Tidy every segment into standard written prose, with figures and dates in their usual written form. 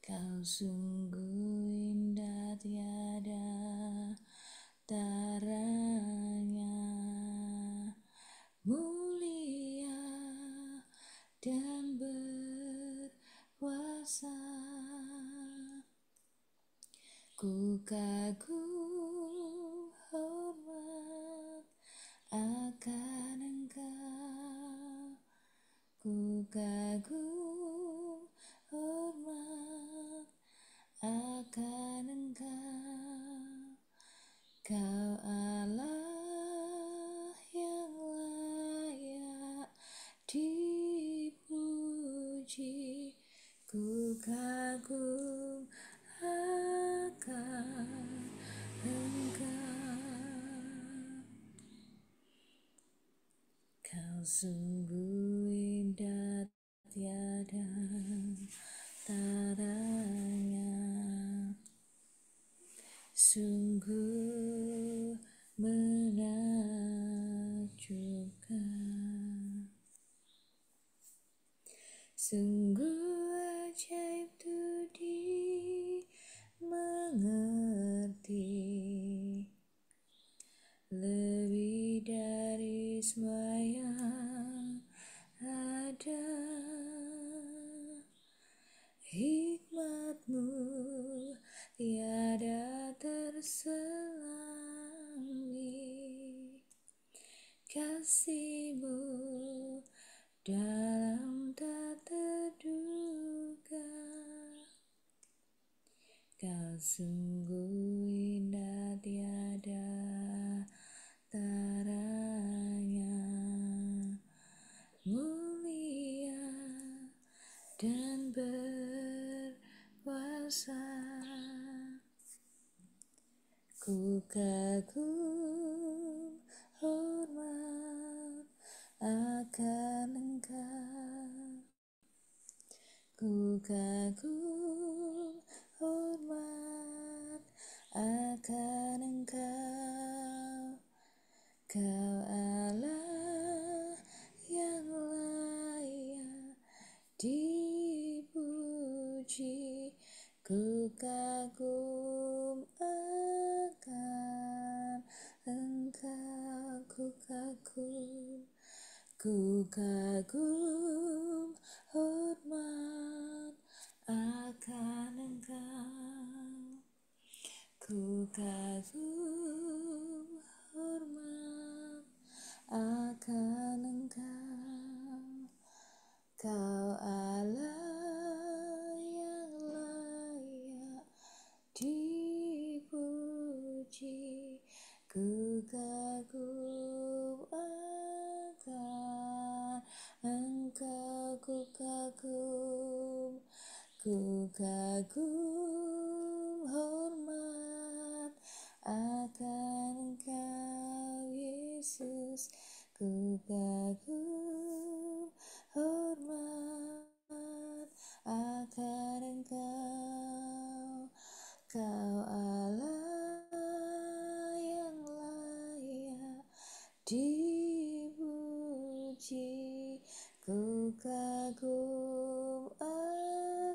Kau sungguh indah tiada taranya, mulia dan berkuasa. Ku kagum hormat akan Engkau, ku kagum hormat akan Engkau. Kau Allah yang layak dipuji, ku kagum akan Engkau. Kau sungguh indah tiada taranya, sungguh menakjubkan, sungguh ajaib tuh dimengerti, lebih dari semua yang ada. Hikmat-Mu tiada terselami, kasih-Mu dalam tak terduga. Kau sungguh indah tiada taranya, mulia dan berkuasa. Ku kagum hormat akan Engkau, ku kagum hormat akan Engkau. Kau Allah yang layak dipuji, ku kagum akan Engkau, ku kagum hormat akan Engkau, ku kagum hormat akan Engkau. Kau Allah yang layak dipuji, ku kagum akan Engkau, ku kagum hormat akan Engkau Yesus, ku kagum hormat akan Engkau. Kau Allah yang layak dipuji, ku kagum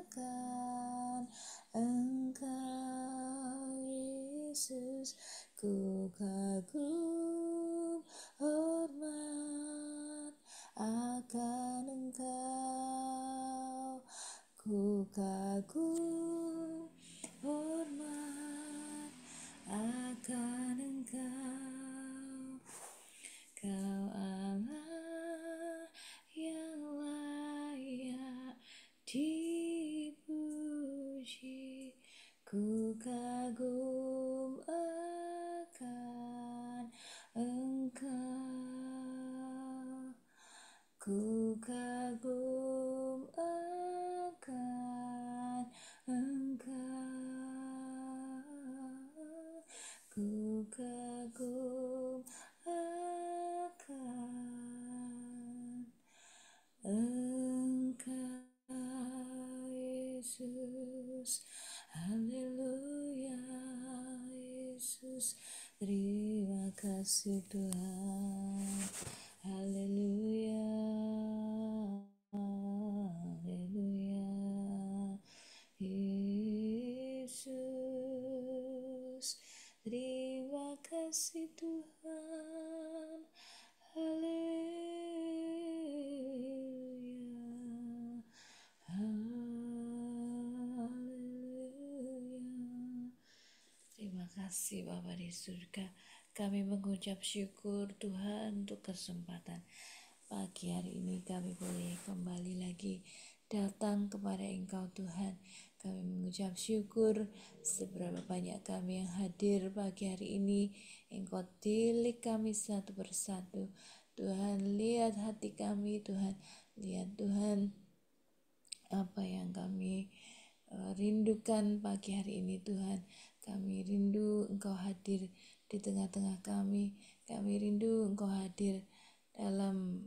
akan Engkau Yesus, ku kagum hormat akan Engkau, ku kagum hormat akan Engkau. Kau Allah yang layak dipuji, ku kagum akan Engkau, ku kagum akan Engkau, ku kagum akan Engkau Yesus. Haleluya Yesus, terima kasih Tuhan. Haleluya, haleluya. Terima kasih Tuhan. Haleluya. Haleluya. Terima kasih Bapa di surga. Kami mengucap syukur Tuhan untuk kesempatan pagi hari ini kami boleh kembali lagi datang kepada Engkau Tuhan. Kami mengucap syukur seberapa banyak kami yang hadir pagi hari ini. Engkau tilik kami satu persatu. Tuhan, lihat hati kami Tuhan. Lihat Tuhan apa yang kami rindukan pagi hari ini Tuhan. Kami rindu Engkau hadir di tengah-tengah kami. Kami rindu Engkau hadir dalam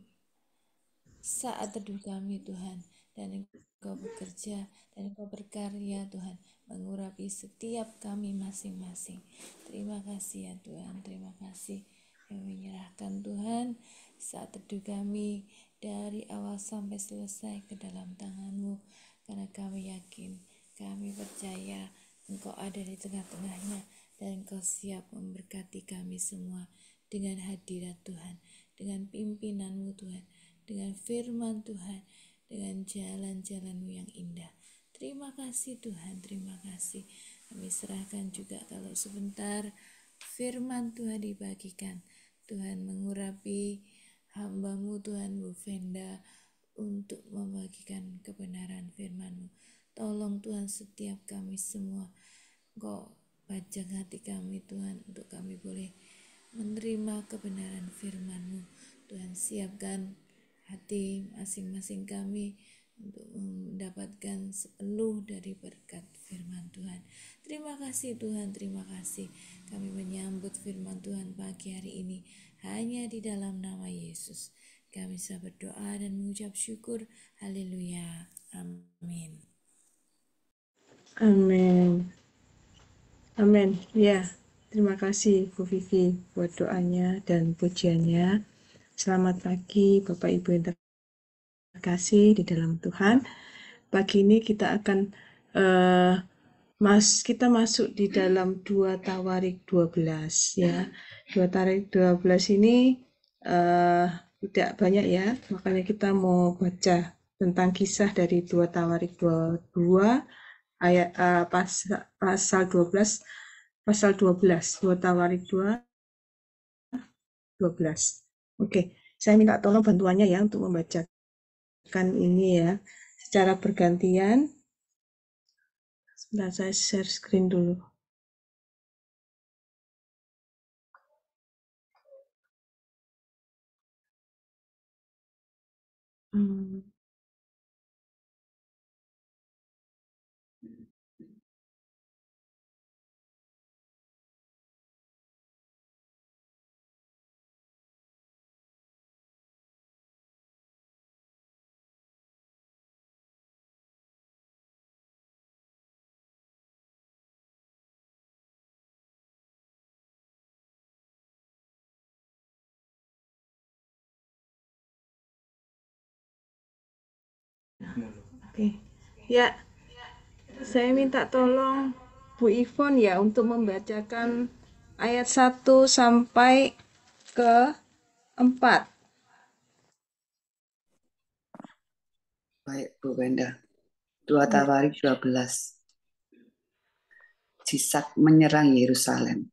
saat teduh kami Tuhan. Dan Engkau bekerja dan Engkau berkarya Tuhan. Mengurapi setiap kami masing-masing. Terima kasih ya Tuhan. Terima kasih. Kami menyerahkan Tuhan saat teduh kami dari awal sampai selesai ke dalam tangan-Mu. Karena kami yakin, kami percaya Engkau ada di tengah-tengahnya dan Engkau siap memberkati kami semua dengan hadirat Tuhan, dengan pimpinan-Mu Tuhan, dengan firman Tuhan, dengan jalan-jalan-Mu yang indah. Terima kasih Tuhan, terima kasih. Kami serahkan juga kalau sebentar firman Tuhan dibagikan. Tuhan mengurapi hamba-Mu Tuhan Bu Venda untuk membagikan kebenaran firman-Mu. Tolong Tuhan setiap kami semua, Engkau pajang hati kami Tuhan untuk kami boleh menerima kebenaran firman-Mu. Tuhan siapkan hati masing-masing kami untuk mendapatkan sepenuh dari berkat firman Tuhan. Terima kasih Tuhan, terima kasih. Kami menyambut firman Tuhan pagi hari ini hanya di dalam nama Yesus. Kami bisa berdoa dan mengucap syukur. Haleluya. Amin. Amin. Amin. Ya, terima kasih Bu Vivi buat doanya dan pujiannya. Selamat pagi Bapak Ibu yang terkasih di dalam Tuhan. Pagi ini kita akan kita masuk di dalam 2 Tawarik 12 ya. 2 Tawarik 12 ini tidak banyak ya, makanya kita mau baca tentang kisah dari 2 Tawarik 22 ayat pasal 12 2 Tawarik 12. Oke, saya minta tolong bantuannya ya untuk membacakan ini ya secara bergantian. Sebentar, saya share screen dulu. Oke. Ya, saya minta tolong Bu Ivon ya untuk membacakan ayat 1 sampai ke 4. Baik, Bu Wenda. 2 Tawarik 12. Sisak menyerang Yerusalem.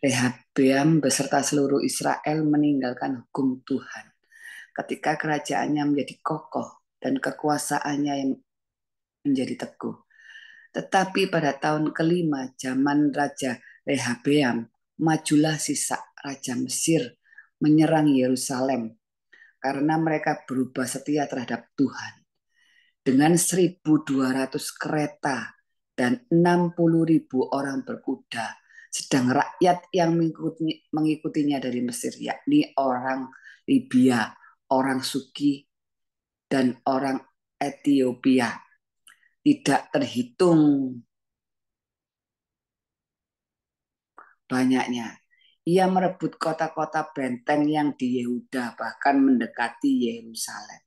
Rehabeam beserta seluruh Israel meninggalkan hukum Tuhan. Ketika kerajaannya menjadi kokoh dan kekuasaannya yang menjadi teguh. Tetapi pada tahun kelima zaman Raja Rehabeam, majulah Sisak Raja Mesir menyerang Yerusalem karena mereka berubah setia terhadap Tuhan. Dengan 1.200 kereta dan 60.000 orang berkuda, sedang rakyat yang mengikutinya dari Mesir, yakni orang Libya, orang Suki, dan orang Ethiopia, tidak terhitung banyaknya. Ia merebut kota-kota benteng yang di Yehuda, bahkan mendekati Yerusalem.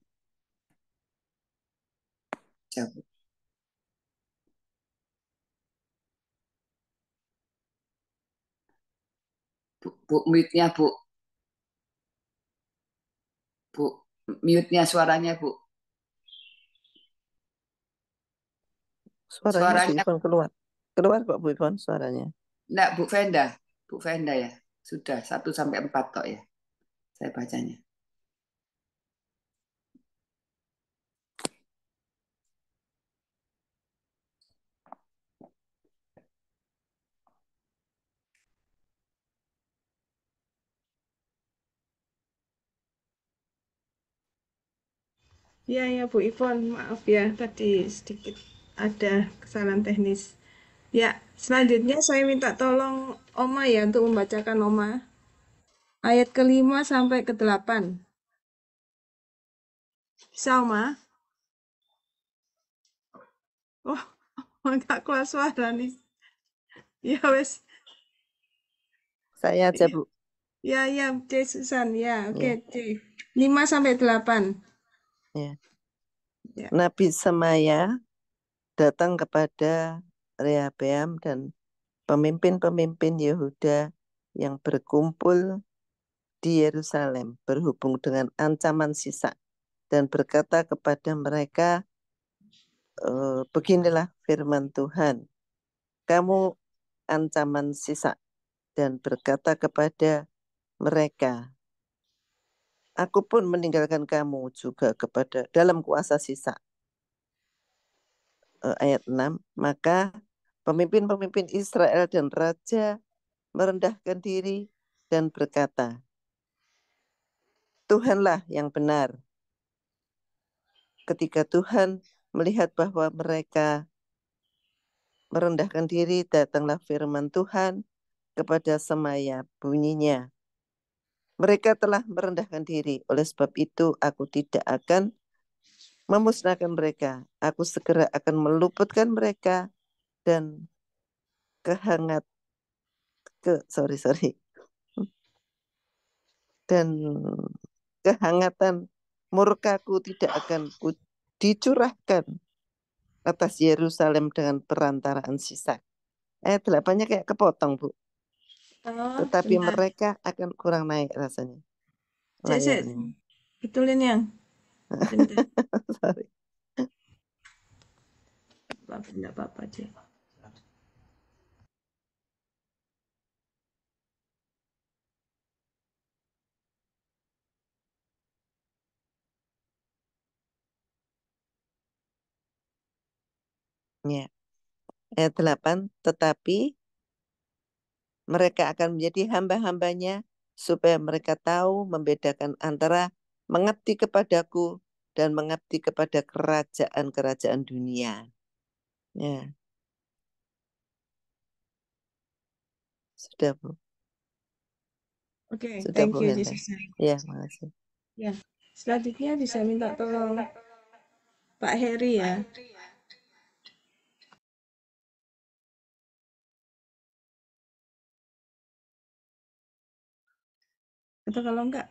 Bu, mute-nya Bu. Bu, mute-nya suaranya Bu. Suaranya Bu Suaranya Ivon keluar. Keluar kok Bu Ivon suaranya. enggak Bu Venda. Bu Venda ya. Sudah 1 sampai 4 kok ya. Saya bacanya. Ya, ya Bu Ivon, maaf ya tadi sedikit ada kesalahan teknis. Ya, selanjutnya saya minta tolong Oma ya untuk membacakan Oma. Ayat ke-5 sampai ke-8. Bisa Oma? Oh, enggak keluar suara nih. Ya wes. Saya aja Bu. Ya, ya, C Susan. Ya, oke, Ya, C. 5 sampai 8. ya. Ya. Nabi Semaya datang kepada Rehabeam dan pemimpin-pemimpin Yehuda yang berkumpul di Yerusalem berhubung dengan ancaman sisa dan berkata kepada mereka, beginilah firman Tuhan, kamu ancaman sisa, dan berkata kepada mereka, aku pun meninggalkan kamu juga kepada dalam kuasa sisa. Ayat 6, maka pemimpin-pemimpin Israel dan raja merendahkan diri dan berkata, Tuhanlah yang benar. Ketika Tuhan melihat bahwa mereka merendahkan diri, datanglah firman Tuhan kepada Semaya, bunyinya, mereka telah merendahkan diri, oleh sebab itu aku tidak akan memusnahkan mereka. Aku segera akan meluputkan mereka dan dan kehangatan murkaku tidak akan dicurahkan atas Yerusalem dengan perantaraan sisa. Ayat 8-nya kayak kepotong, Bu. Oh, Tetapi bentar. mereka akan kurang naik rasanya. Cek, Layarnya. betulin yang. Bentar. Sorry. Enggak apa-apa, Cek. Ya. Ayat 8, tetapi mereka akan menjadi hamba-hambanya supaya mereka tahu membedakan antara mengabdi kepadaku dan mengabdi kepada kerajaan-kerajaan dunia. Ya. Sudah, Bu. Oke, Sudah, thank Bu you, Henda. Jesus. Ya, makasih. Ya, selanjutnya bisa minta tolong Pak Heri ya. Atau kalau enggak,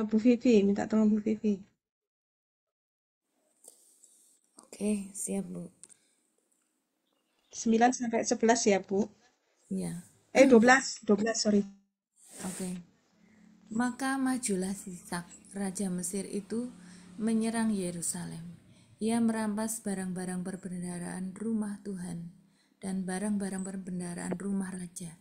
Bu Vivi, minta tolong Bu Vivi. Oke, siap Bu. 9 sampai 11 ya, Bu. Ya, 12, sorry. oke. Maka majulah Sisak, raja Mesir itu, menyerang Yerusalem. Ia merampas barang-barang perbendaharaan rumah Tuhan dan barang-barang perbendaharaan rumah raja.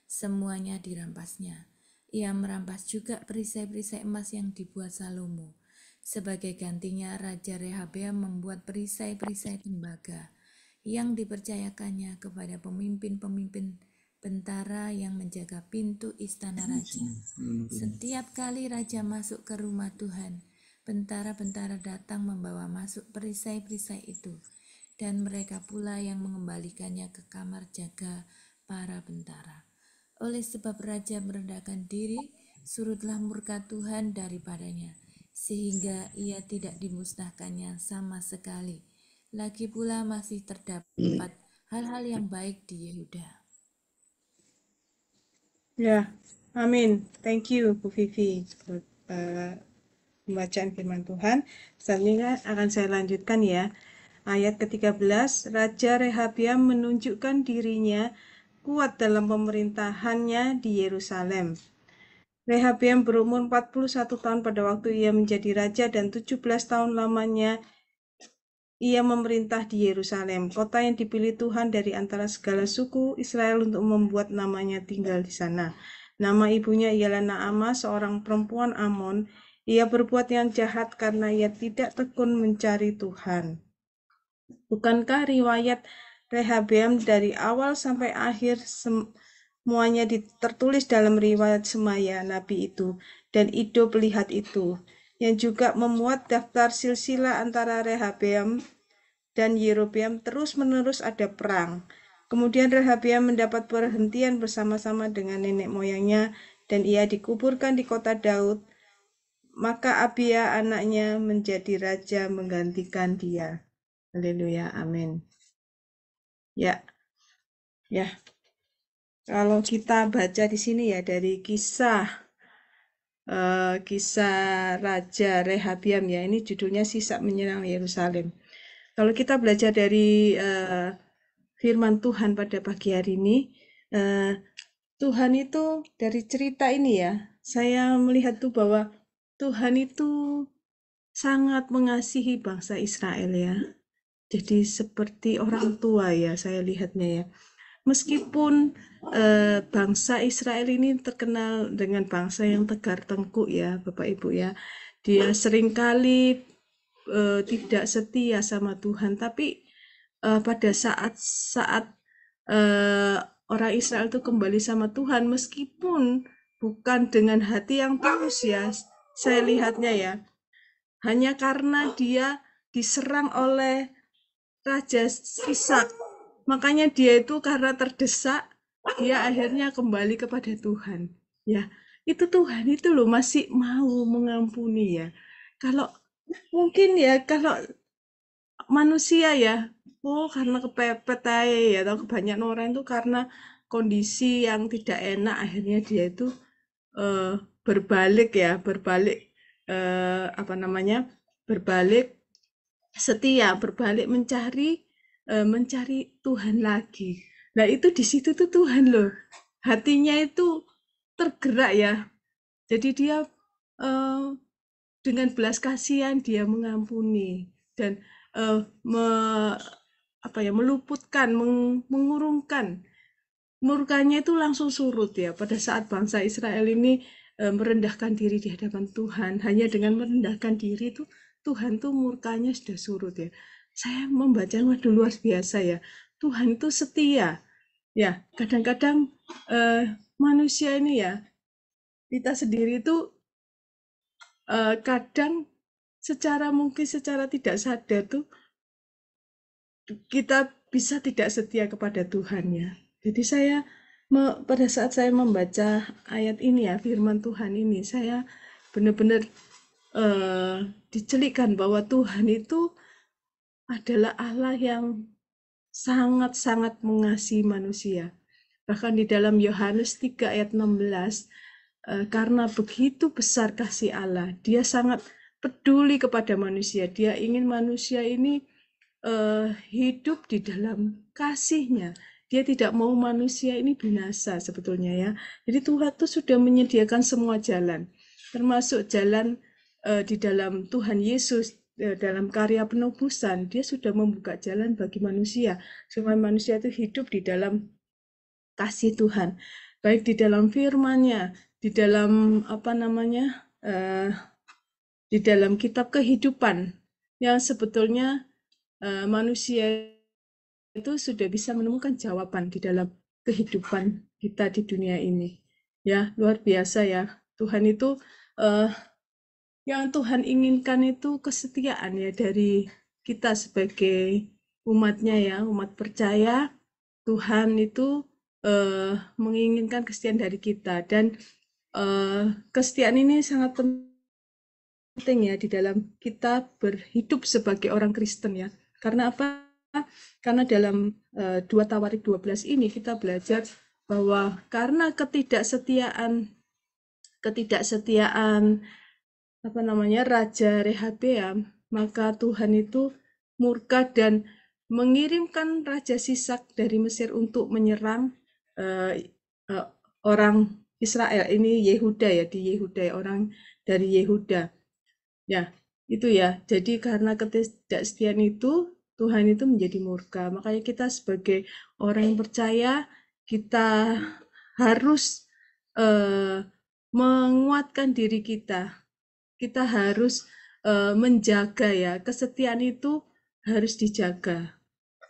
Semuanya dirampasnya. Ia merampas juga perisai-perisai emas yang dibuat Salomo. Sebagai gantinya, Raja Rehabeam membuat perisai-perisai tembaga yang dipercayakannya kepada pemimpin-pemimpin bentara yang menjaga pintu istana raja. Setiap kali raja masuk ke rumah Tuhan, bentara-bentara datang membawa masuk perisai-perisai itu, dan mereka pula yang mengembalikannya ke kamar jaga para bentara. Oleh sebab raja merendahkan diri, surutlah murka Tuhan daripadanya, sehingga ia tidak dimusnahkannya sama sekali. Lagi pula masih terdapat hal-hal yang baik di Yehuda. Ya, amin. Thank you, Bu Vivi, buat pembacaan firman Tuhan. Selanjutnya akan saya lanjutkan ya. Ayat ke-13, Raja Rehabeam menunjukkan dirinya kuat dalam pemerintahannya di Yerusalem. Rehabeam berumur 41 tahun pada waktu ia menjadi raja dan 17 tahun lamanya ia memerintah di Yerusalem, kota yang dipilih Tuhan dari antara segala suku Israel untuk membuat namanya tinggal di sana. Nama ibunya ialah Naamah, seorang perempuan Amon. Ia berbuat yang jahat karena ia tidak tekun mencari Tuhan. Bukankah riwayat Rehabeam dari awal sampai akhir semuanya tertulis dalam riwayat Semaya Nabi itu, dan Ido melihat itu, yang juga memuat daftar silsilah antara Rehabeam dan Yerobeam terus-menerus ada perang. Kemudian Rehabeam mendapat perhentian bersama-sama dengan nenek moyangnya, dan ia dikuburkan di kota Daud. Maka Abia anaknya menjadi raja menggantikan dia. Haleluya, amin. Ya, kalau kita baca di sini ya dari kisah Raja Rehabeam ya, ini judulnya Sisa Menyerang Yerusalem. Kalau kita belajar dari firman Tuhan pada pagi hari ini, Tuhan itu dari cerita ini ya, saya melihat tuh bahwa Tuhan itu sangat mengasihi bangsa Israel ya. Jadi seperti orang tua ya saya lihatnya ya. Meskipun bangsa Israel ini terkenal dengan bangsa yang tegar tengkuk ya Bapak Ibu ya. Dia seringkali tidak setia sama Tuhan, tapi pada saat orang Israel itu kembali sama Tuhan, meskipun bukan dengan hati yang tulus ya, saya lihatnya ya, hanya karena dia diserang oleh Raja Sisak, makanya dia itu karena terdesak, dia akhirnya kembali kepada Tuhan. Ya, itu Tuhan itu loh masih mau mengampuni ya. Kalau mungkin ya kalau manusia ya, karena kepepet aja ya, atau kebanyakan orang itu karena kondisi yang tidak enak, akhirnya dia itu berbalik setia, berbalik mencari Tuhan lagi. Nah itu di situ tuh Tuhan loh, hatinya itu tergerak ya. Jadi dia dengan belas kasihan dia mengampuni dan meluputkan, mengurungkan murkanya itu langsung surut ya pada saat bangsa Israel ini merendahkan diri di hadapan Tuhan. Hanya dengan merendahkan diri itu Tuhan tuh murkanya sudah surut ya. Saya membaca waduh luar biasa ya. Tuhan itu setia. Ya, kadang-kadang manusia ini ya, kita sendiri itu kadang mungkin secara tidak sadar tuh kita bisa tidak setia kepada Tuhan ya. Jadi pada saat saya membaca ayat ini ya, firman Tuhan ini, saya benar-benar dicelikkan bahwa Tuhan itu adalah Allah yang sangat-sangat mengasihi manusia. Bahkan di dalam Yohanes 3 ayat 16, karena begitu besar kasih Allah, dia sangat peduli kepada manusia. Dia ingin manusia ini hidup di dalam kasihnya. Dia tidak mau manusia ini binasa sebetulnya ya. Jadi Tuhan itu sudah menyediakan semua jalan, termasuk jalan di dalam Tuhan Yesus, dalam karya penebusan. Dia sudah membuka jalan bagi manusia, supaya manusia itu hidup di dalam kasih Tuhan, baik di dalam firman-Nya, di dalam di dalam kitab kehidupan yang sebetulnya manusia itu sudah bisa menemukan jawaban di dalam kehidupan kita di dunia ini. Ya, luar biasa ya. Tuhan itu yang Tuhan inginkan itu kesetiaan ya dari kita sebagai umatnya ya, umat percaya. Tuhan itu menginginkan kesetiaan dari kita, dan kesetiaan ini sangat penting ya di dalam kita berhidup sebagai orang Kristen ya. Karena apa? Karena dalam 2 Tawarik 12 ini kita belajar bahwa karena ketidaksetiaan Raja Rehabeam, maka Tuhan itu murka dan mengirimkan Raja Sisak dari Mesir untuk menyerang eh, eh, orang Israel, ini Yehuda ya, di Yehuda, orang dari Yehuda. Ya, itu ya. Jadi karena ketidaksetiaan itu, Tuhan itu menjadi murka. Makanya kita sebagai orang yang percaya, kita harus menguatkan diri kita. Kita harus menjaga ya. Kesetiaan itu harus dijaga.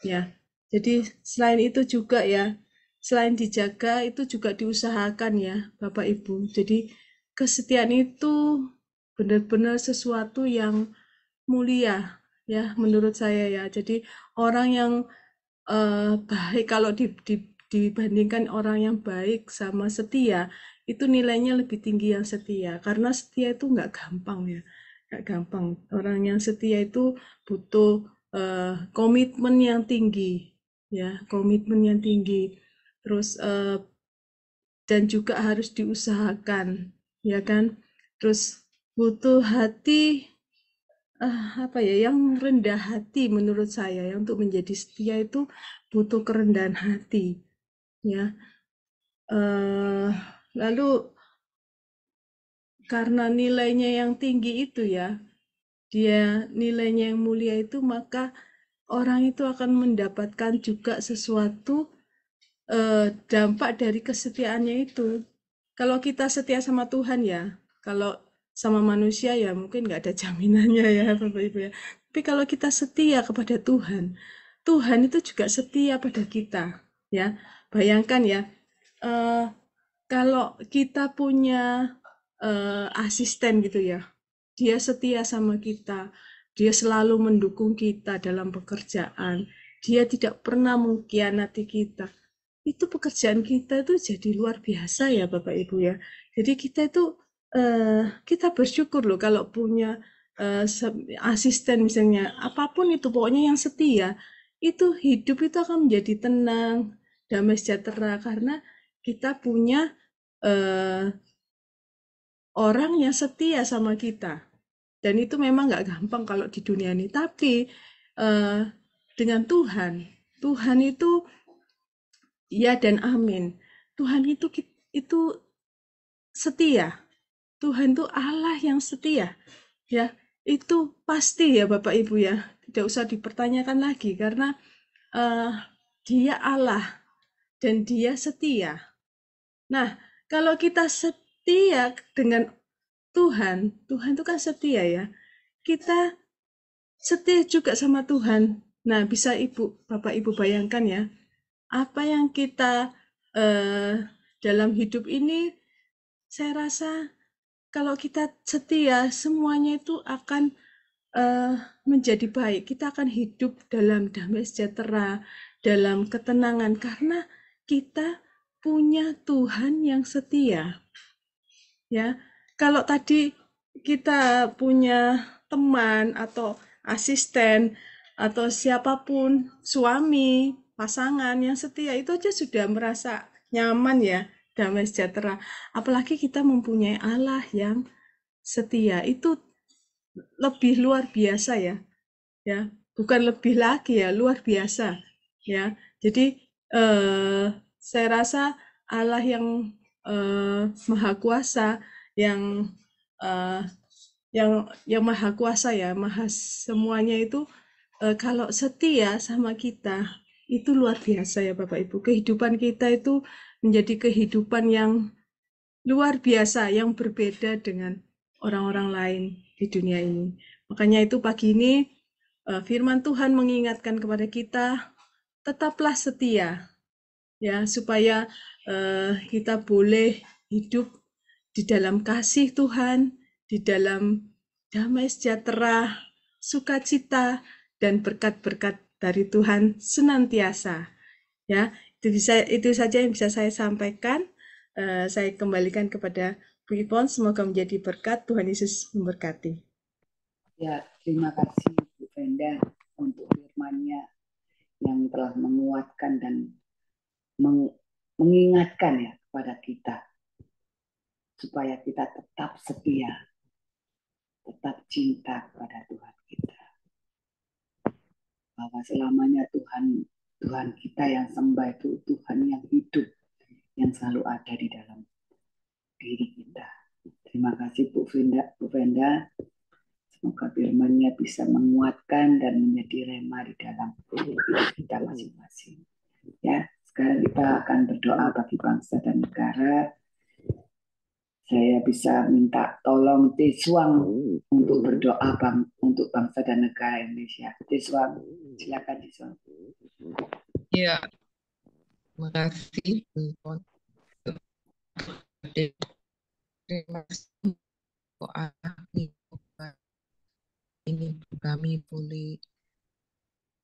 Ya. Jadi selain itu juga ya, selain dijaga itu juga diusahakan ya, Bapak Ibu. Jadi kesetiaan itu benar-benar sesuatu yang mulia ya menurut saya ya. Jadi orang yang baik, kalau dibandingkan orang yang baik sama setia, itu nilainya lebih tinggi yang setia, karena setia itu nggak gampang ya, nggak gampang. Orang yang setia itu butuh komitmen yang tinggi ya, komitmen yang tinggi, terus dan juga harus diusahakan ya kan, terus butuh hati apa ya, yang rendah hati menurut saya ya. Untuk menjadi setia itu butuh kerendahan hati ya. Lalu karena nilainya yang tinggi itu ya, dia nilainya yang mulia itu, maka orang itu akan mendapatkan juga sesuatu dampak dari kesetiaannya itu. Kalau kita setia sama Tuhan ya, kalau sama manusia ya mungkin nggak ada jaminannya ya Bapak Ibu ya. Tapi kalau kita setia kepada Tuhan, Tuhan itu juga setia pada kita ya. Bayangkan ya, eh, kalau kita punya asisten gitu ya, dia setia sama kita, dia selalu mendukung kita dalam pekerjaan, dia tidak pernah mengkhianati kita. Itu pekerjaan kita itu jadi luar biasa ya Bapak Ibu ya. Jadi kita itu kita bersyukur loh kalau punya asisten misalnya, apapun itu pokoknya yang setia, itu hidup itu akan menjadi tenang, damai sejahtera, karena kita punya orang yang setia sama kita. Dan itu memang nggak gampang kalau di dunia ini. Tapi dengan Tuhan, Tuhan itu ya dan amin. Tuhan itu setia. Tuhan itu Allah yang setia. Ya, itu pasti ya Bapak Ibu ya. Tidak usah dipertanyakan lagi, karena Dia Allah dan Dia setia. Nah, kalau kita setia dengan Tuhan, Tuhan itu kan setia ya. Kita setia juga sama Tuhan. Nah, bisa Bapak Ibu bayangkan ya, apa yang kita dalam hidup ini, saya rasa kalau kita setia, semuanya itu akan menjadi baik. Kita akan hidup dalam damai sejahtera, dalam ketenangan, karena kita punya Tuhan yang setia. Ya, kalau tadi kita punya teman atau asisten atau siapapun, suami, pasangan yang setia, itu aja sudah merasa nyaman ya, damai sejahtera. Apalagi kita mempunyai Allah yang setia, itu lebih luar biasa ya. Ya, bukan lebih lagi ya, luar biasa ya. Jadi saya rasa Allah yang maha kuasa, yang eh, yang maha kuasa ya, maha semuanya itu, kalau setia sama kita itu luar biasa ya Bapak Ibu. Kehidupan kita itu menjadi kehidupan yang luar biasa, yang berbeda dengan orang-orang lain di dunia ini. Makanya itu pagi ini firman Tuhan mengingatkan kepada kita, tetaplah setia ya, supaya kita boleh hidup di dalam kasih Tuhan, di dalam damai sejahtera, sukacita, dan berkat-berkat dari Tuhan senantiasa. Ya, itu saja yang bisa saya sampaikan. Saya kembalikan kepada Bu Ipon, semoga menjadi berkat. Tuhan Yesus memberkati. Ya, terima kasih Bu Brenda untuk firman-Nya yang telah menguatkan dan mengingatkan ya kepada kita supaya kita tetap setia, tetap cinta kepada Tuhan kita. Bahwa selamanya Tuhan kita yang sembah itu Tuhan yang hidup, yang selalu ada di dalam diri kita. Terima kasih Bu Venda. Semoga firman-Nya bisa menguatkan dan menjadi rema di dalam hidup kita masing-masing. Ya, sekarang kita akan berdoa bagi bangsa dan negara. Saya bisa minta tolong Tiswang untuk berdoa untuk bangsa dan negara Indonesia. Tiswang, silakan Tiswang. Ya, terima kasih. Terima kasih doa ini kami boleh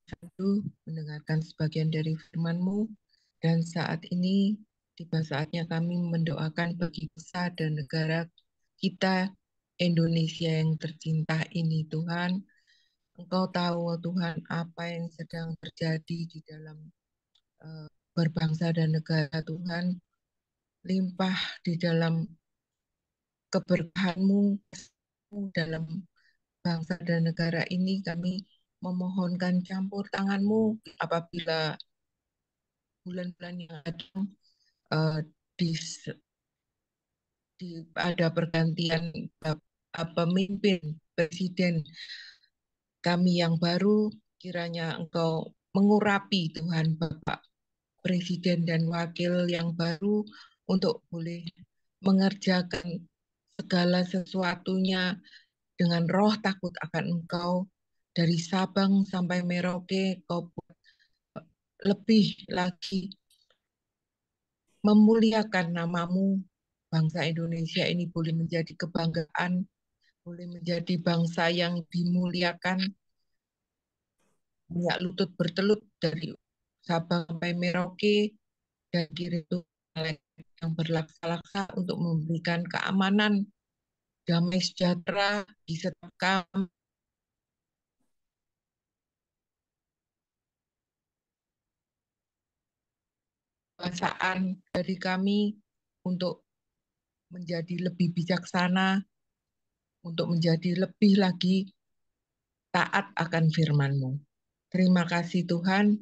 satu mendengarkan sebagian dari firman-Mu dan saat ini tiba saatnya kami mendoakan bagi bangsa dan negara kita Indonesia yang tercinta ini Tuhan. Engkau tahu Tuhan apa yang sedang terjadi di dalam berbangsa dan negara Tuhan. Limpah di dalam keberkahan-Mu dalam bangsa dan negara ini. Kami memohonkan campur tangan-Mu apabila bulan-bulan yang datang di ada pergantian pemimpin presiden kami yang baru, kiranya Engkau mengurapi Tuhan Bapak Presiden dan Wakil yang baru untuk boleh mengerjakan segala sesuatunya dengan roh takut akan Engkau dari Sabang sampai Merauke, Kau lebih lagi memuliakan nama-Mu. Bangsa Indonesia ini boleh menjadi kebanggaan, boleh menjadi bangsa yang dimuliakan, minyak lutut bertelut dari Sabang sampai Merauke, dan kiri itu yang berlaksa-laksa untuk memberikan keamanan, damai sejahtera di setiap kami. Kekuasaan dari kami untuk menjadi lebih bijaksana, untuk menjadi lebih lagi taat akan firman-Mu. Terima kasih Tuhan,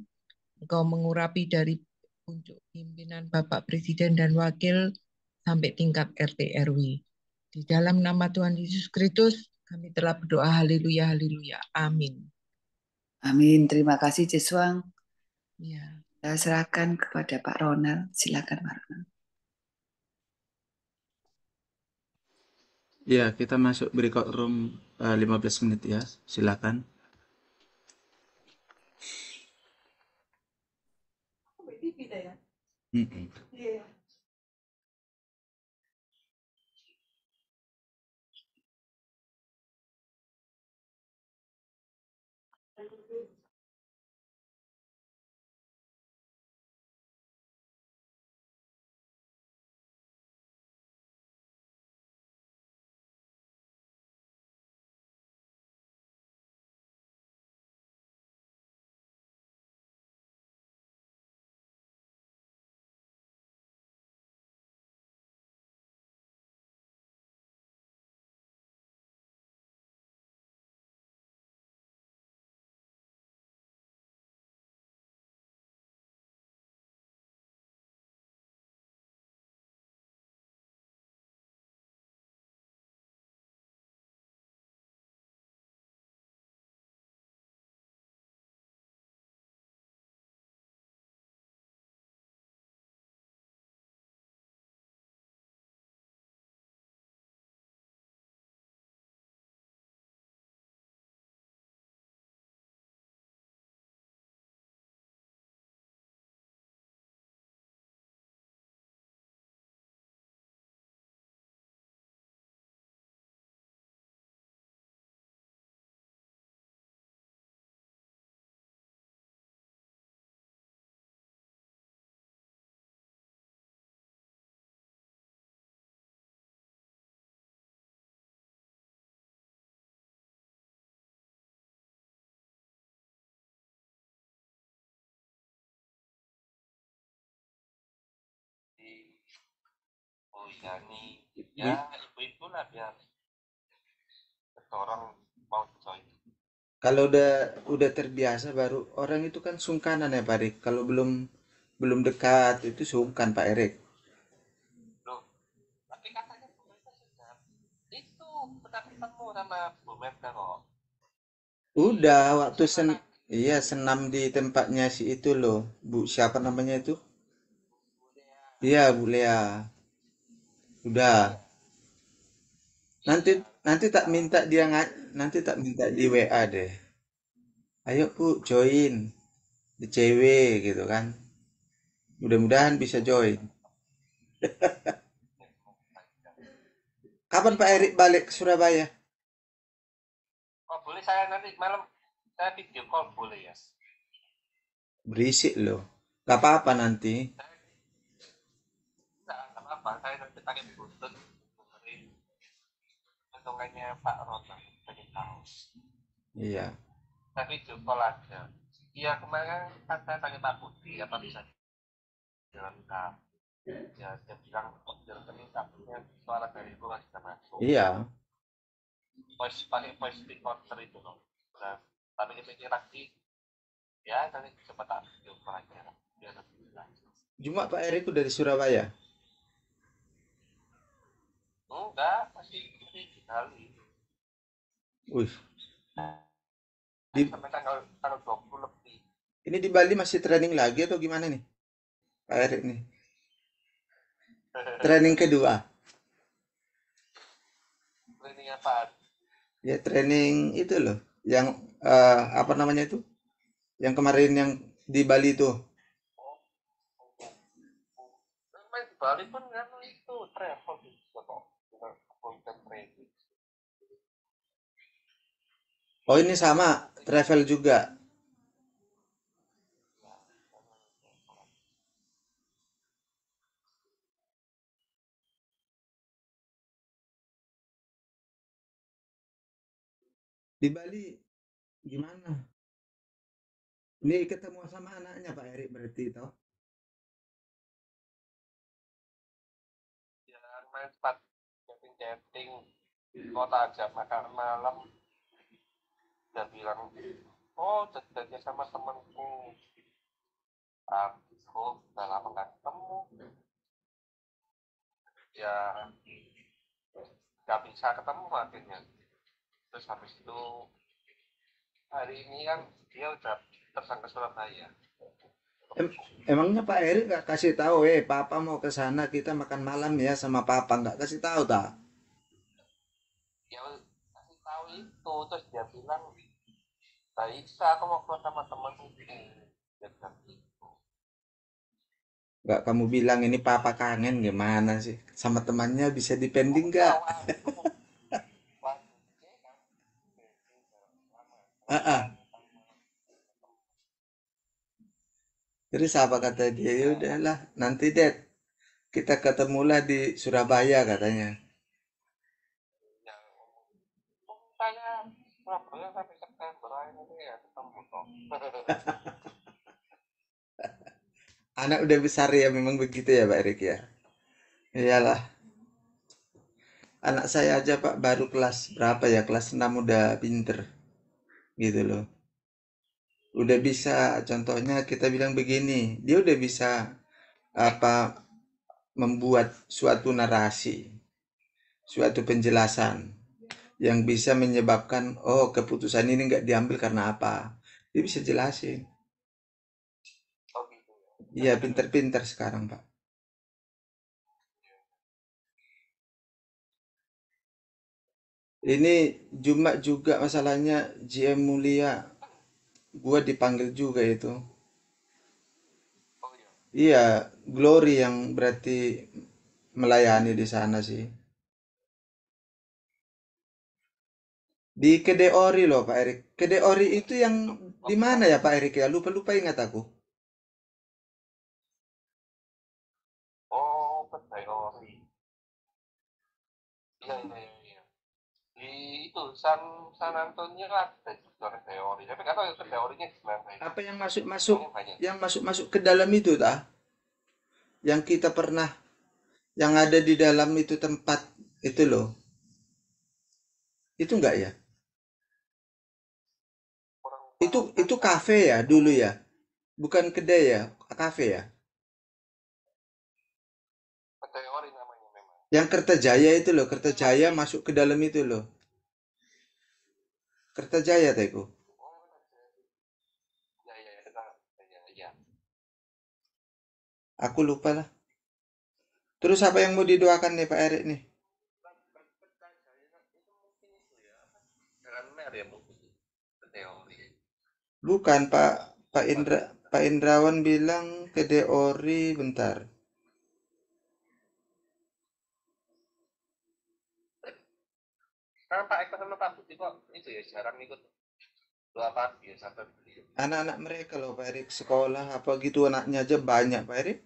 Engkau mengurapi dari puncak pimpinan Bapak Presiden dan Wakil sampai tingkat RT RW. Di dalam nama Tuhan Yesus Kristus, kami telah berdoa haleluya, haleluya. Amin. Amin. Terima kasih Tiswang. Ya. Saya serahkan kepada Pak Ronald. Silakan Pak Ronald. Ya, kita masuk breakout room 15 menit ya. Silakan. Ya ibu-ibu lah biar orang mau join. Kalau udah terbiasa baru orang itu kan sungkanan ya Pak Erik. Kalau belum dekat itu sungkan Pak Erik. sama Bu Meta kok. Udah waktu iya senam di tempatnya si itu loh. Bu siapa namanya itu? Iya, Bu Lea. Udah. Nanti nanti tak minta dia nanti tak minta di WA deh. Ayo Bu join di CW gitu kan. Mudah-mudahan bisa join. Kapan Pak Erik balik ke Surabaya? Oh boleh saya nanti malam saya video call boleh ya? Berisik loh. Gak apa-apa nanti. Enggak apa-apa, saya nanti pakai bluetooth dengerin hitungannya Pak Rota dari tahu. Iya. Saya video call aja. Iya kemarin kan saya tanya Pak Budi apa bisa dilengkap. Ya dia bilang kok dilengkapnya suara dari itu nggak bisa masuk. Iya. Pakai voice recorder itu loh. Nah, tapi dipikir lagi ya nanti coba tak video call aja biar lebih jelas. Cuma Pak Erik udah di Surabaya. Enggak, masih di Bali. Wih, Sampai tanggal 20 lebih. ini di Bali masih training lagi atau gimana nih? Pak Erik nih. Training kedua. Training apa? Ya training itu loh. Yang apa namanya itu? Yang kemarin yang di Bali itu. Main di Bali pun kan itu travel juga kok. Bukan content training. Oh ini sama, travel juga. Di Bali gimana? Ini ketemu sama anaknya Pak Erik berarti toh? Ya main sempat chatting kota aja makan malam. Dia bilang, oh jadinya sama temanku. Aku udah lama gak ketemu. Ya gak bisa ketemu akhirnya. Terus habis itu hari ini kan dia udah terbang ke Surabaya. Emangnya Pak Erik nggak kasih tahu, Papa mau ke sana kita makan malam ya sama Papa nggak kasih tahu tak? Ya kasih tahu itu terus dia bilang tak bisa aku mau keluar sama temanku. Dia bilang gitu. Nggak kamu bilang ini Papa kangen gimana sih? Sama temannya bisa dipending nggak? Terus apa kata dia? Ya udahlah, nanti deh kita ketemulah di Surabaya katanya. Saya Surabaya sampai September ini ya ketemu toh. Anak udah besar ya memang begitu ya Pak Erik ya. Iyalah. Anak saya aja Pak baru kelas berapa ya? Kelas 6 udah pinter gitu loh. Udah bisa, contohnya kita bilang begini, dia udah bisa apa membuat suatu narasi, suatu penjelasan yang bisa menyebabkan oh keputusan ini nggak diambil karena apa. Dia bisa jelasin. Oh gitu ya. Iya, pinter-pinter sekarang, Pak. Ini Jumat juga masalahnya GM Mulia. Gua dipanggil juga itu. Oh iya. Iya, Glory yang berarti melayani di sana sih. Di Kedeori loh Pak Erik. Kedeori itu yang di mana ya Pak Erik ya? Lupa-lupa ingat aku. Oh Kedaiori. Iya iya iya. Di itu San Antonio ada juga Kedaiori. Tapi nggak tahu ya Kedaiorinya gimana ya. Apa yang masuk-masuk Ini banyak. yang masuk-masuk ke dalam itu dah? Yang kita pernah yang ada di dalam itu tempat itu loh. Itu enggak ya? Kurang Itu kafe ya dulu ya? Bukan kedai ya? Kafe ya? Kedaiori namanya memang. Yang Kertajaya itu loh, Kertajaya masuk ke dalam itu loh. Kertajaya Teku. Oh, ya, ya. Aku lupa lah. Terus apa yang mau didoakan nih Pak Erik nih? Dengan mer ya mungkin teori. Bukan Pak Indrawan bilang ke Deori bentar. Karena Pak Eko sama Pak Budi kok itu ya jarang ikut doa pagi ya sampai beliau. Anak-anak mereka loh Pak Erik sekolah apa gitu anaknya aja banyak Pak Erik.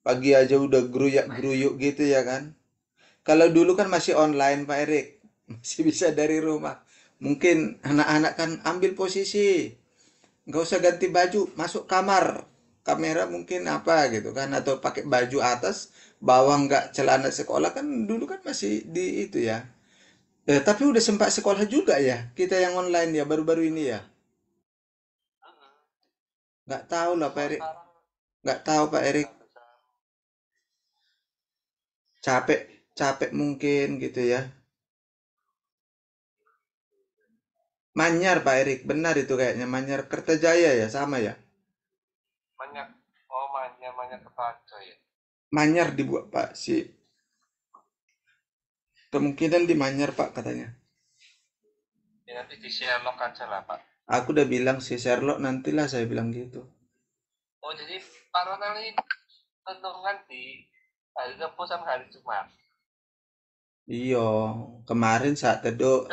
Pagi aja udah geruyak-geruyuk gitu ya kan. Kalau dulu kan masih online Pak Erik. Masih bisa dari rumah. Mungkin anak-anak kan ambil posisi. Nggak usah ganti baju, masuk kamar. Kamera mungkin apa gitu kan. Atau pakai baju atas, bawah nggak celana sekolah kan dulu kan masih di itu ya. Tapi udah sempat sekolah juga ya. Kita yang online ya baru-baru ini ya. Nggak tahu lah Pak Kalau Erik. sekarang Nggak tahu Pak Erik. nggak bisa. Capek, capek mungkin gitu ya. Manyar Pak Erik, benar itu kayaknya Manyar Kertajaya ya, sama ya. Banyak, banyak kebaca ya. Manyar dibuat Pak si. Kemungkinan di Manyar Pak katanya. Ya nanti di Sherlock aja lah Pak. Aku udah bilang si Sherlock nantilah saya bilang gitu. Oh jadi Pak Ronald ini tentungan di hari Rabu sama hari Jumat. Iyo, kemarin saat teduh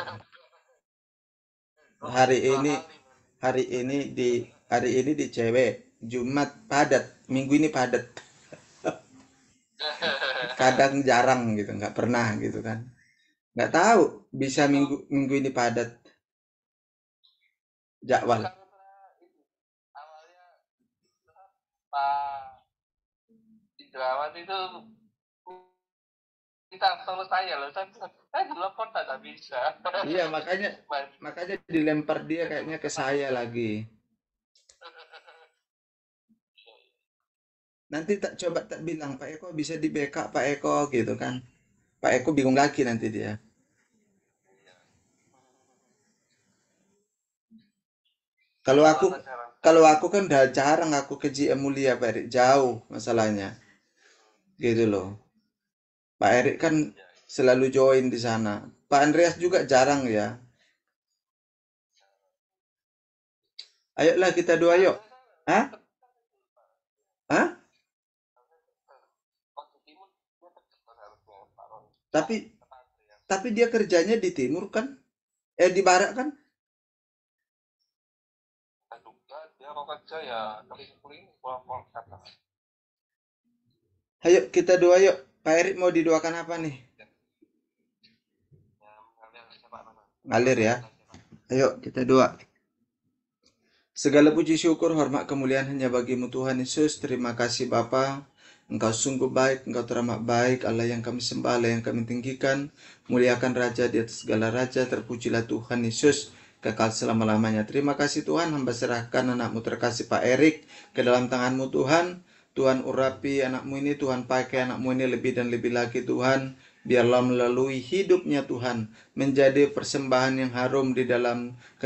hari ini hari ini di cewek, Jumat padat, minggu ini padat. Kadang jarang gitu, nggak pernah gitu kan. Nggak tahu bisa minggu ini padat jadwal. Awalnya Pak Indrawan itu kita solo saya loh, saya telepon tak bisa. Iya makanya dilempar dia kayaknya ke saya lagi. Nanti coba tak bilang Pak Eko bisa di backup Pak Eko gitu kan. Pak Eko bingung lagi nanti dia. Kalau aku kan udah jarang aku ke GM Mulia Pak Erik, jauh masalahnya. Gitu loh. Pak Erik kan selalu join di sana. Pak Andreas juga jarang ya. Ayolah kita doa yuk. Hah? Hah? Tapi dia kerjanya di timur kan? Di barat kan? Dia mau kerja ya keliling pulang kata. Ayo kita doa yuk. Pak Erik mau didoakan apa nih? Ngalir ya. Ayo kita doa. Segala puji syukur, hormat kemuliaan hanya bagimu Tuhan Yesus. Terima kasih Bapa. Engkau sungguh baik, Engkau teramat baik, Allah yang kami sembah, Allah yang kami tinggikan. Muliakan Raja di atas segala Raja, terpujilah Tuhan Yesus kekal selama-lamanya. Terima kasih Tuhan, hamba serahkan anakmu terkasih Pak Erik ke dalam tanganmu Tuhan. Tuhan urapi anakmu ini, Tuhan pakai anakmu ini lebih dan lebih lagi Tuhan. Biarlah melalui hidupnya Tuhan menjadi persembahan yang harum ke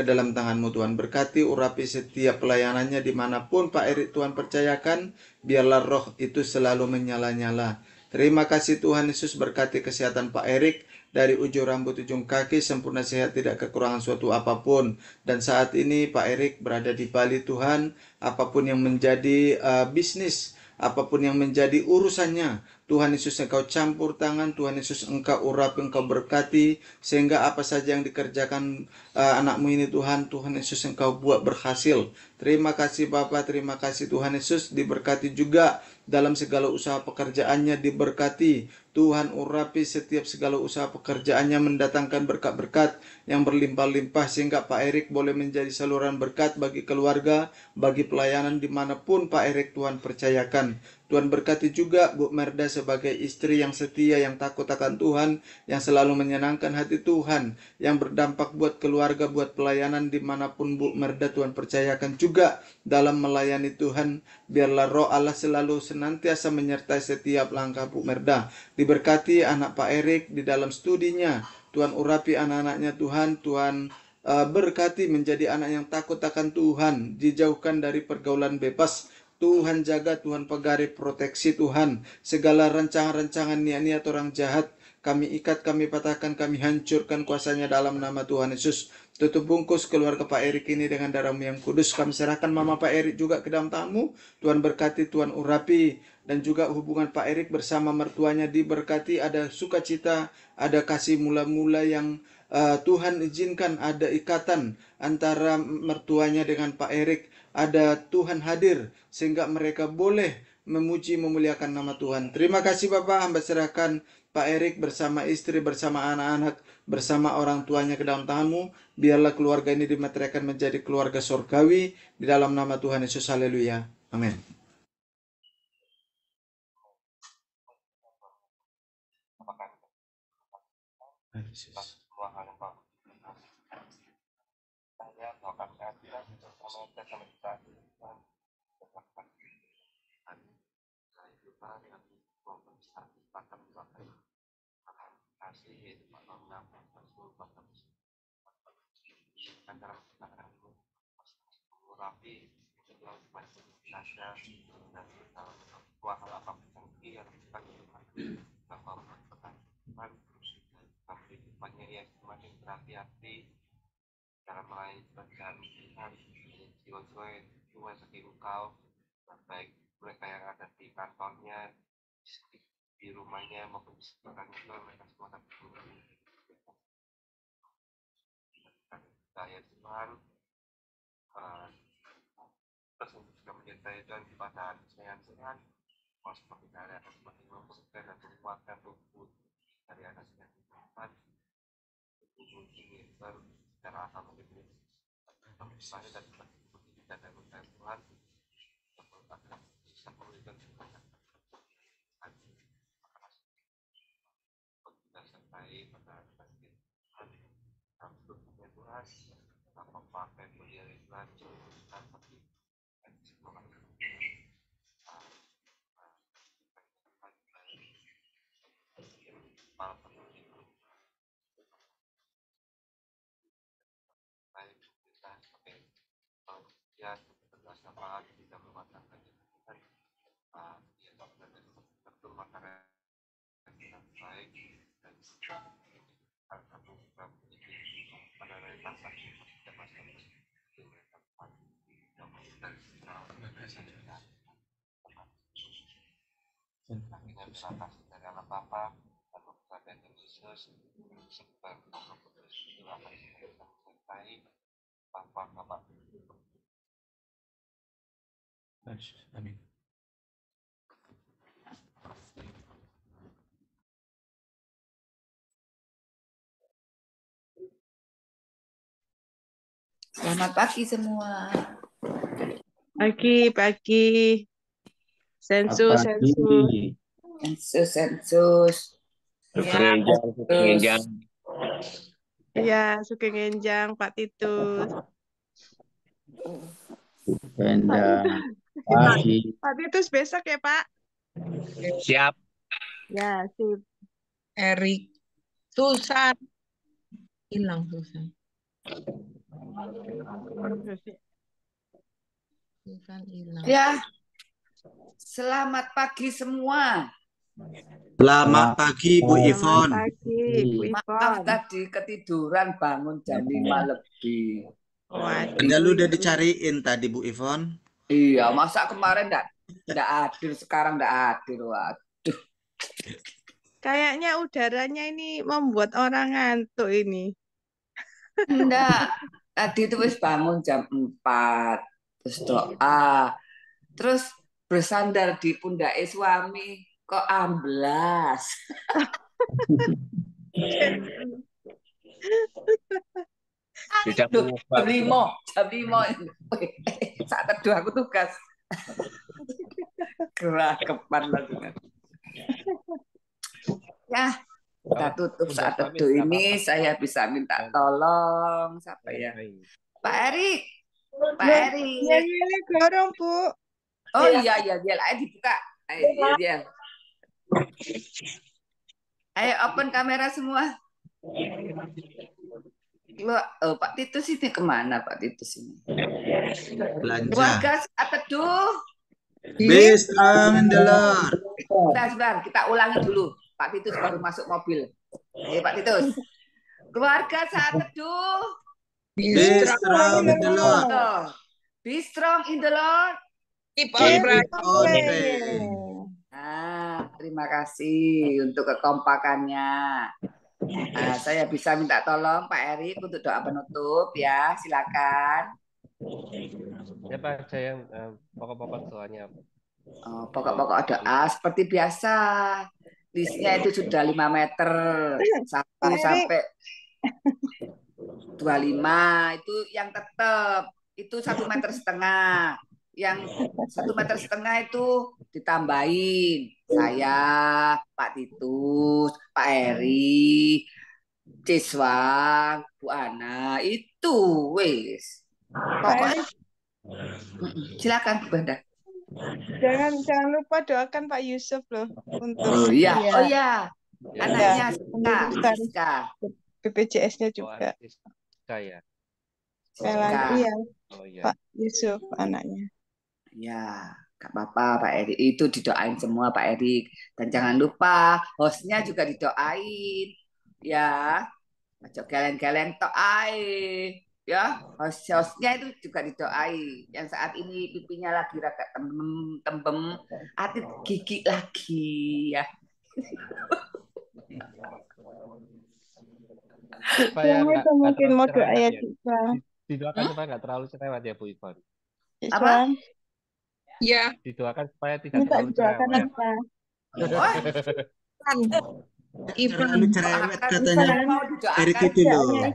dalam tanganmu Tuhan. Berkati urapi setiap pelayanannya dimanapun Pak Erik Tuhan percayakan. Biarlah roh itu selalu menyala-nyala. Terima kasih Tuhan Yesus, berkati kesehatan Pak Erik. Dari ujung rambut ujung kaki sempurna sehat, tidak kekurangan suatu apapun. Dan saat ini Pak Erik berada di Bali Tuhan. Apapun yang menjadi bisnis, apapun yang menjadi urusannya, Tuhan Yesus Engkau campur tangan, Tuhan Yesus Engkau urapi, Engkau berkati, sehingga apa saja yang dikerjakan anakmu ini Tuhan Yesus Engkau buat berhasil. Terima kasih Bapa, terima kasih Tuhan Yesus, diberkati juga dalam segala usaha pekerjaannya, diberkati. Tuhan urapi setiap segala usaha pekerjaannya, mendatangkan berkat-berkat yang berlimpah-limpah, sehingga Pak Erik boleh menjadi saluran berkat bagi keluarga, bagi pelayanan dimanapun Pak Erik Tuhan percayakan. Tuhan berkati juga Bu Merda sebagai istri yang setia, yang takut akan Tuhan, yang selalu menyenangkan hati Tuhan, yang berdampak buat keluarga, buat pelayanan dimanapun Bu Merda Tuhan percayakan juga dalam melayani Tuhan. Biarlah roh Allah selalu senantiasa menyertai setiap langkah Bu Merda. Diberkati anak Pak Erik di dalam studinya. Tuhan urapi anak-anaknya Tuhan berkati menjadi anak yang takut akan Tuhan, dijauhkan dari pergaulan bebas. Tuhan jaga, Tuhan pegari, proteksi Tuhan. Segala rancangan-rancangan niat-niat orang jahat, kami ikat, kami patahkan, kami hancurkan kuasanya dalam nama Tuhan Yesus. Tutup bungkus keluarga Pak Erik ini dengan darah-Mu yang kudus. Kami serahkan Mama Pak Erik juga ke dalam tangan-Mu. Tuhan berkati, Tuhan urapi. Dan juga hubungan Pak Erik bersama mertuanya diberkati. Ada sukacita, ada kasih mula-mula yang Tuhan izinkan, ada ikatan antara mertuanya dengan Pak Erik. Ada Tuhan hadir sehingga mereka boleh memuji memuliakan nama Tuhan. Terima kasih Bapak, hamba serahkan Pak Erik bersama istri, bersama anak-anak, bersama orang tuanya ke dalam tangan-Mu. Biarlah keluarga ini dimeteraikan menjadi keluarga surgawi di dalam nama Tuhan Yesus. Haleluya. Amin. dalam meraih pekerjaan Tuhan, jiwa-jiwa Tuhan seperti engkau, baik mereka yang ada di kantornya, di rumahnya maupun di sekitar mereka semua akan saya Tuhan terus juga menyertai Tuhan kepada sehat-sehat, mau seperti dari atas semakin membersihkan dan menguatkan tubuh dari atas yang Tuhan, tubuh ini baru secara asal mungkin saya dan kita dan Tuhan bisa memberikan kita sertai pada Tuhan tubuhnya Tuhan tanpa pakai berdiri Tuhan seperti para penduduk baik kita sebagai ya tegas apa tidak mematahkan Tuhan ya dan betul makanan yang baik dan satu pada realitas tidak masalah akhirnya bisa kasih dari anak Bapa dan kepada Yesus sebar putus akan sertai tanpa Bapak. Amin. Selamat pagi semua. Pagi. Sensus. Sugeng Ya, Sugeng Enjang, Pak Titus. Benda pagi. Pak Titus besok ya, Pak? Siap. Ya, sip. Erik, Susan, hilang Susan. Susan hilang. Ya, selamat pagi semua. Selamat pagi Bu Ivon. Selamat pagi, Bu Ivon. Maaf tadi ketiduran bangun jam 5 lebih. Padahal lu udah dicariin tadi Bu Ivon. Iya, masa kemarin enggak hadir, sekarang enggak hadir. Waduh. Kayaknya udaranya ini membuat orang ngantuk ini. Enggak. Tadi itu wis bangun jam 4. Terus doa. Terus bersandar di pundake suami. Kok amblas. Jam 5. Saat teduh aku tugas. Geragapan lagi. Ya, kita tutup saat teduh ini. Saya bisa minta tolong. Siapa ya? Pak Erik. Iya, dorong, Bu. Oh iya, dia dibuka. Iya. Ayo open kamera semua. Pak Titus ini kemana Pak Titus ini? Belanja. Keluarga saat teduh. Be strong in the Lord. Sebentar, kita ulangi dulu. Pak Titus baru masuk mobil. Pak Titus. Keluarga saat teduh. Be strong in the Lord. Be strong in the Lord. Keep Keep on on praying. Terima kasih untuk kekompakannya. Saya bisa minta tolong Pak Erik untuk doa penutup ya, silakan. Ya Pak, saya yang pokok-pokok doanya. Pokok-pokok doa seperti biasa. Listnya itu sudah 5 meter. 1 sampai 25 itu yang tetap. Itu 1,5 meter. Yang 1,5 meter itu ditambahin. Saya, Pak Titus, Pak Eri, Ciswang, Bu Ana, itu wis. Pokoknya silakan Bu Benda. Jangan lupa doakan Pak Yusuf loh untuk Oh iya. Anaknya Siska. BPJS-nya juga. Saya. Iya. Oh, iya. Pak Yusuf anaknya. Ya, gak apa-apa Pak Erik. Itu didoain semua Pak Erik. Dan jangan lupa hostnya juga didoain. Ya, ojo geleng-geleng tok ae. Ya, hostnya itu juga didoai. Yang saat ini pipinya lagi rada tembem, hati gigi lagi ya. Supaya itu mungkin mau doa ya didoakan supaya nggak terlalu cerewet ya Bu Ivon. Apa? Ya. Didoakan supaya tidak terlalu cerewet. Terlalu cerewet katanya. Erik itu loh.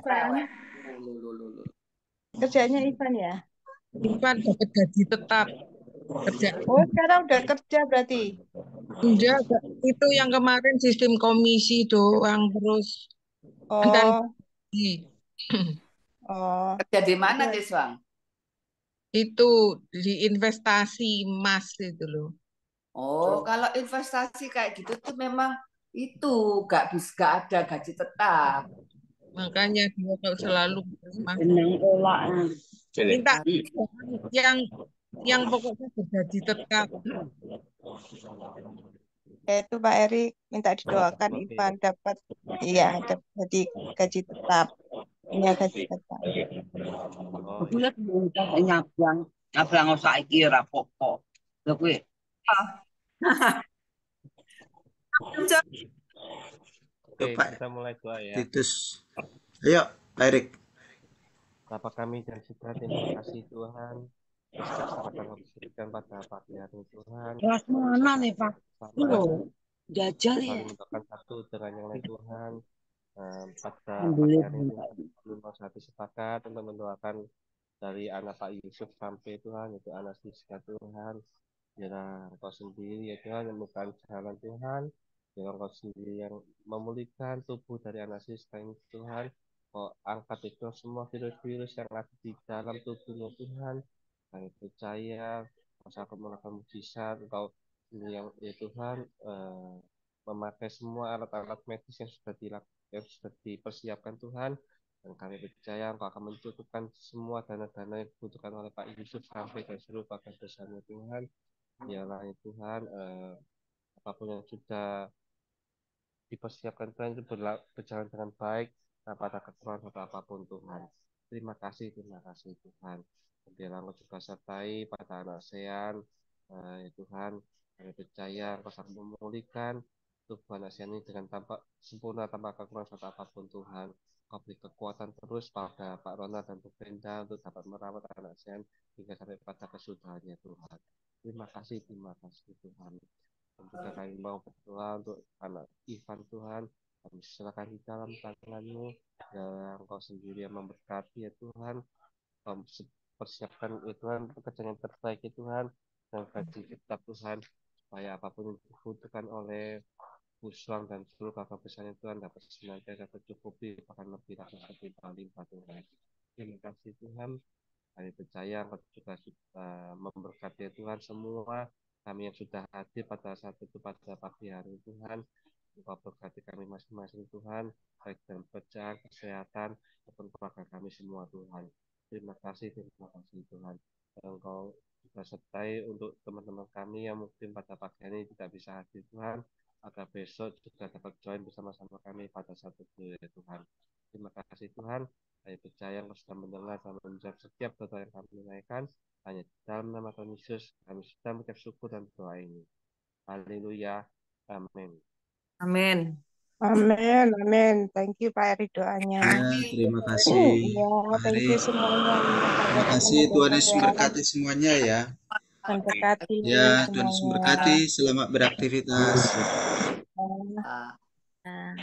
Kerjanya Ivan ya? Ivan dapat gaji tetap. Sekarang udah kerja berarti? Enggak, itu yang kemarin sistem komisi doang terus. Kerja di mana Ciswang? Itu di investasi emas itu loh. Kalau investasi kayak gitu tuh memang itu gak ada gaji tetap. Makanya dia kalau selalu minta yang pokoknya bergaji tetap. Itu Pak Erik minta didoakan Ivan dapat gaji tetap. Punya gaji tetap. Nyabrang saiki ora apa-apa. Lho kuwi. Oke, kita mulai doa ya. Titus. Ayo, Pak Erik. Bapa kami dan surga, terima kasih Tuhan. Akan berikan pada pagi hari Tuhan. Kelas mana nih Pak? Loh, jajal ya. Saling mendoakan satu dengan yang lain Tuhan. Pada pagi hari ini belum satu sepakat untuk mendoakan dari anak Pak Yusuf sampai Tuhan, yaitu anak Siska Tuhan. Biarlah Engkau sendiri ya Tuhan yang bukan jalan Tuhan. Biarlah Engkau sendiri yang memulihkan tubuh dari anak Siska ini Tuhan. Kau angkat itu semua virus-virus yang ada di dalam tubuhnya Tuhan. Kami percaya Kau akan melakukan mujizat. Engkau sendiri yang ya Tuhan memakai semua alat-alat medis yang sudah dipersiapkan Tuhan. Dan kami percaya Engkau akan mencukupkan semua dana-dana yang dibutuhkan oleh Pak Yusuf sampai ke seluruh bagian besarnya Tuhan. Biarlah ya Tuhan, apapun yang sudah dipersiapkan Tuhan itu berjalan dengan baik tanpa ada kekurangan atau apapun Tuhan. Terima kasih Tuhan. Biarlah Engkau juga sertai pada anak Sean, ya Tuhan. Kami percaya Engkau akan memulihkan tubuh anak Sean ini dengan sempurna tanpa kekurangan atau apapun Tuhan. Kau beri kekuatan terus pada Pak Ronald dan Bu Brenda untuk dapat merawat anak Sean hingga sampai pada kesudahannya Tuhan. Terima kasih Tuhan. Dan juga kami mau berdoa untuk anak Ivan Tuhan. Kami serahkan di dalam tangan-Mu. Dan Engkau sendiri yang memberkati ya Tuhan. Kau persiapkan ya Tuhan pekerjaan yang terbaik ya Tuhan. Dan gaji tetap Tuhan. Supaya apapun yang dibutuhkan oleh Buswang dan seluruh kakak besarnya Tuhan dapat senantiasa tercukupi bahkan lebih limpah Tuhan. Terima kasih Tuhan. Kami percaya Engkau juga sudah memberkati Tuhan semua kami yang sudah hadir pada saat itu pada pagi hari Tuhan. Engkau berkati kami masing-masing Tuhan, baik dalam pekerjaan, kesehatan, maupun keluarga kami semua Tuhan. Terima kasih Tuhan. Engkau juga sertai untuk teman-teman kami yang mungkin pada pagi ini tidak bisa hadir Tuhan, agar besok juga dapat join bersama-sama kami pada satu ya Tuhan. Terima kasih Tuhan. Kami percaya Engkau sudah mendengar dan menjawab setiap doa yang kami naikkan. Hanya dalam nama Tuhan Yesus kami sudah mengucap syukur dan doa ini. Haleluya. Amin. Amin. Amin, amin. Thank you Pak Eri doanya. Ya, terima kasih Ya, Pak thank Eri. you semuanya. Terima kasih, Tuhan Yesus memberkati semuanya ya. Tuhan berkati Ya, Tuhan Yesus semuanya. memberkati. Selamat beraktivitas. Nah.